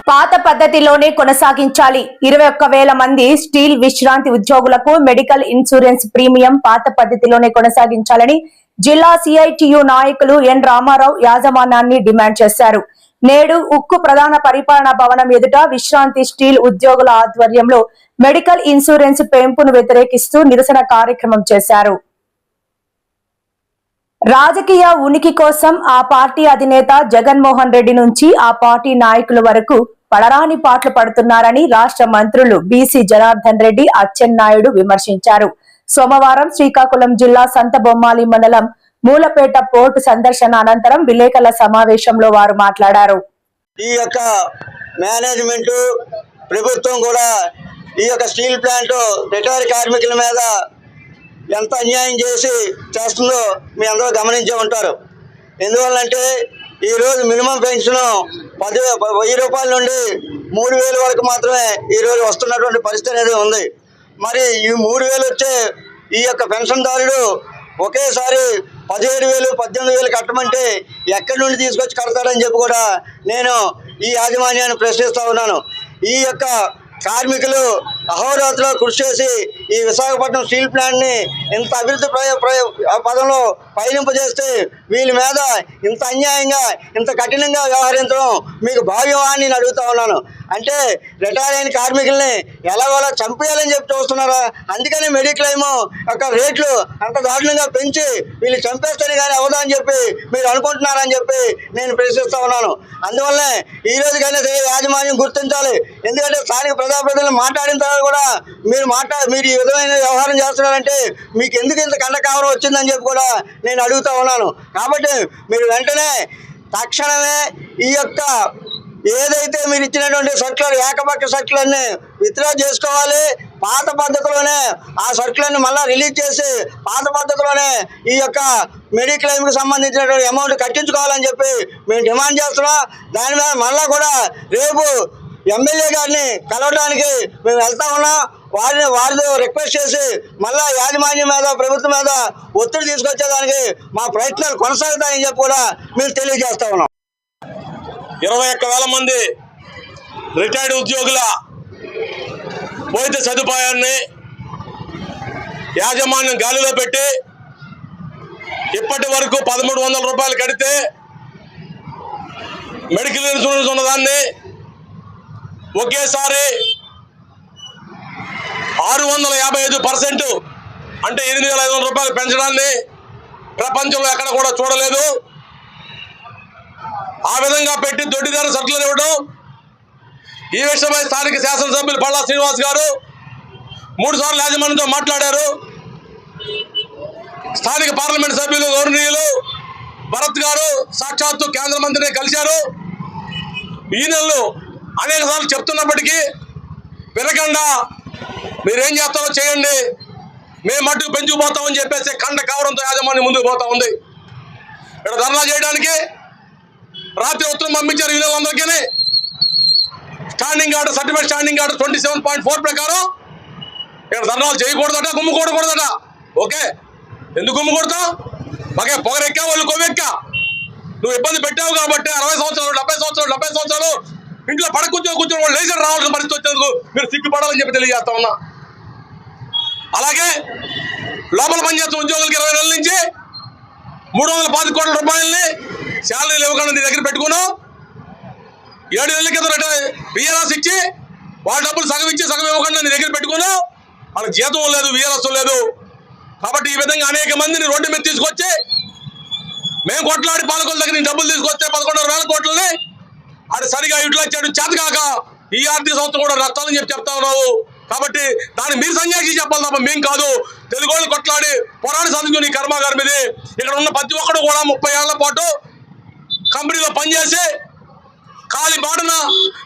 పాత పద్ధతిలోనే కొనసాగించాలి. 21,000 మంది స్టీల్ విశ్రాంతి ఉద్యోగులకు మెడికల్ ఇన్సూరెన్స్ ప్రీమియం పాత పద్ధతిలోనే కొనసాగించాలని జిల్లా సిఐటియు నాయకులు ఎన్ రామారావు యాజమాన్యాన్ని డిమాండ్ చేశారు. నేడు ఉక్కు ప్రధాన పరిపాలనా భవనం ఎదుట విశ్రాంతి స్టీల్ ఉద్యోగుల ఆధ్వర్యంలో మెడికల్ ఇన్సూరెన్స్ పెంపును వ్యతిరేకిస్తూ నిరసన కార్యక్రమం చేశారు. రాజకీయ ఉనికి కోసం ఆ పార్టీ అధినేత జగన్మోహన్ రెడ్డి నుంచి ఆ పార్టీ నాయకుల వరకు పడరాని పాటలు పడుతున్నారని రాష్ట్ర మంత్రులు బీసీ జనార్దన్ రెడ్డి, అచ్చెన్నాయుడు విమర్శించారు. సోమవారం శ్రీకాకుళం జిల్లా సంతబొమ్మాలి మండలం మూలపేట పోర్టు సందర్శన అనంతరం విలేకరుల సమావేశంలో వారు మాట్లాడారు. ఈ యొక్క మేనేజ్మెంట్ ప్రభుత్వం కూడా ఈ యొక్క స్టీల్ ప్లాంట్ రిటైర్ కార్మికుల మీద ఎంత అన్యాయం చేస్తుందో మీ అందరూ గమనించే ఉంటారు. ఎందువల్లంటే ఈరోజు మినిమం పెన్షన్ 10,000 రూపాయల నుండి 3,000 వరకు మాత్రమే ఈరోజు వస్తున్నటువంటి పరిస్థితి అనేది ఉంది. మరి ఈ 3,000 వచ్చే ఈ యొక్క పెన్షన్దారుడు ఒకేసారి 17,000, 18,000 కట్టమంటే ఎక్కడి నుండి తీసుకొచ్చి కడతాడని చెప్పి కూడా నేను ఈ యాజమాన్యాన్ని ప్రశ్నిస్తూ ఉన్నాను. ఈ యొక్క కార్మికులు అహోరాత్రులు కృషి చేసి ఈ విశాఖపట్నం స్టీల్ ప్లాంట్ని ఇంత అభివృద్ధి పదంలో పయనింపజేస్తే వీళ్ళ మీద ఇంత అన్యాయంగా ఇంత కఠినంగా వ్యవహరించడం మీకు భావ్యమా అని నేను అడుగుతా ఉన్నాను. అంటే రిటైర్ అయిన కార్మికుల్ని ఎలాగోలా చంపేయాలని చెప్పి చూస్తున్నారా? అందుకని మెడిక్లెయిమ్ యొక్క రేట్లు అంత దారుణంగా పెంచి వీళ్ళు చంపేస్తేనే కానీ అవదా అని చెప్పి మీరు అనుకుంటున్నారని చెప్పి నేను ప్రశ్నిస్తూ ఉన్నాను. అందువల్లనే ఈ రోజుకైనా సరే యాజమాన్యం గుర్తించాలి. ఎందుకంటే స్థానిక ప్రజాప్రతినిధులు మాట్లాడిన తర్వాత కూడా మీరు ఈ విధమైన వ్యవహారం చేస్తున్నారంటే మీకు ఎందుకు ఇంత కండకావరం వచ్చిందని చెప్పి కూడా నేను అడుగుతా ఉన్నాను. కాబట్టి మీరు వెంటనే తక్షణమే ఈ యొక్క ఏదైతే మీరు ఇచ్చినటువంటి సర్కులర్ ఏకపక్ష సర్కులర్ని విత్డ్రా చేసుకోవాలి. పాత పద్ధతిలోనే ఆ సర్కులర్ని మళ్ళీ రిలీజ్ చేసి పాత పద్ధతిలోనే ఈ యొక్క మెడిక్లెయిమ్కి సంబంధించినటువంటి అమౌంట్ కట్టించుకోవాలని చెప్పి మేము డిమాండ్ చేస్తున్నాం. దాని మీద మళ్ళీ కూడా రేపు ఎమ్మెల్యే గారిని కలవడానికి మేము వెళ్తా ఉన్నాం. వారితో రిక్వెస్ట్ చేసి మళ్ళా యాజమాన్యం మీద ప్రభుత్వం మీద ఒత్తిడి తీసుకొచ్చేదానికి మా ప్రయత్నాలు కొనసాగుతాయని చెప్పి కూడా మేము తెలియజేస్తా ఉన్నాం. 21,000 మంది రిటైర్డ్ ఉద్యోగుల వైద్య సదుపాయాన్ని యాజమాన్యం గాలిలో పెట్టి ఇప్పటి వరకు 1,300 రూపాయలు కడితే మెడికల్ ఇన్సూరెన్స్ ఉన్నదాన్ని ఒకేసారి 655% అంటే 8,500 రూపాయలు పెంచడాన్ని ప్రపంచంలో ఎక్కడ కూడా చూడలేదు. ఆ విధంగా పెట్టి దొడ్డిదారు సర్కులర్ ఇవ్వడం, ఈ విషయమై స్థానిక శాసనసభ్యులు పల్లా శ్రీనివాస్ గారు 3 సార్లు యాజమాన్యంతో మాట్లాడారు. స్థానిక పార్లమెంట్ సభ్యులు గౌరవనీయులు భరత్ గారు సాక్షాత్తు కేంద్ర మంత్రిని కలిశారు. ఈ నెలలో అనేక సార్లు చెప్తున్నప్పటికీ వినకుండా మీరేం చేస్తారో చేయండి, మేము మట్టుకు పెంచుకుపోతామని చెప్పేసి కండ కవరంతో యాజమాన్యం ముందుకు పోతా ఉంది. ఇక్కడ ధర్నా చేయడానికి రాత్రి ఉత్తరం పంపించారు వీళ్ళందరికీ. Standing order certificate standing order 27.4 ప్రకారం ఇక్కడ ధర్నాలు చేయకూడదట, గుమ్ముకూడకూడదట. ఓకే, ఎందుకు గుమ్ముకూడతావు? మాకే పొగరెక్కా, వాళ్ళు కొవ్వెక్కా. నువ్వు ఇబ్బంది పెట్టావు కాబట్టి 60 సంవత్సరాలు 70 సంవత్సరాలు ఇంట్లో కూర్చొని వాళ్ళు లేచర్ రావాల్సిన పరిస్థితి వచ్చేందుకు మీరు సిగ్గుపడాలని చెప్పి తెలియజేస్తా ఉన్నా. అలాగే లోపల పనిచేస్తున్న ఉద్యోగులకి 20 నెలల నుంచి 310 కోట్ల రూపాయలని శాలరీలు ఇవ్వకుండా నీ దగ్గర పెట్టుకున్నావు. 7 నెలల కింద విఆర్ఎస్ ఇచ్చి వాళ్ళ డబ్బులు సగం ఇచ్చి సగం ఇవ్వకుండా నీ దగ్గర పెట్టుకున్నావు. వాళ్ళకి జీతం లేదు, విఆర్ఎస్ లేదు. కాబట్టి ఈ విధంగా అనేక మందిని రోడ్డు మీద తీసుకొచ్చి మేము కొట్లాడి పాలకుల దగ్గర నీ డబ్బులు తీసుకొస్తే 11,500 కోట్లని అది సరిగా యూటిలైజ్ చేయడం చేతకాక ఈ ఆర్థిక సంవత్సరం కూడా నష్టాలని చెప్తా ఉన్నావు. కాబట్టి దాన్ని మీరు సంజాయిషి చెప్పాలి తప్ప మేం కాదు. తెలుగు వాళ్ళు కొట్లాడి పోరాడి సాధించుకుని ఈ కర్మాగారం ఇది. ఇక్కడ ఉన్న ప్రతి ఒక్కరు కూడా 30 ఏళ్ల పాటు కంపెనీలో పనిచేసి ఖాళీ బాటన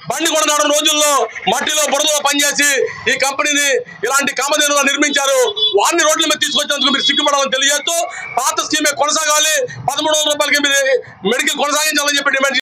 బండి కూడా నడవని రోజుల్లో మట్టిలో బురదలో పనిచేసి ఈ కంపెనీని ఇలాంటి కామధేనుగా నిర్మించారు. వారిని రోడ్ల మీద తీసుకొచ్చేందుకు మీరు సిగ్గుపడాలని తెలియజేస్తూ పాత స్కీమే కొనసాగాలి, 1,300 రూపాయలకి మీరు మెడికల్ కొనసాగించాలని చెప్పి డిమాండ్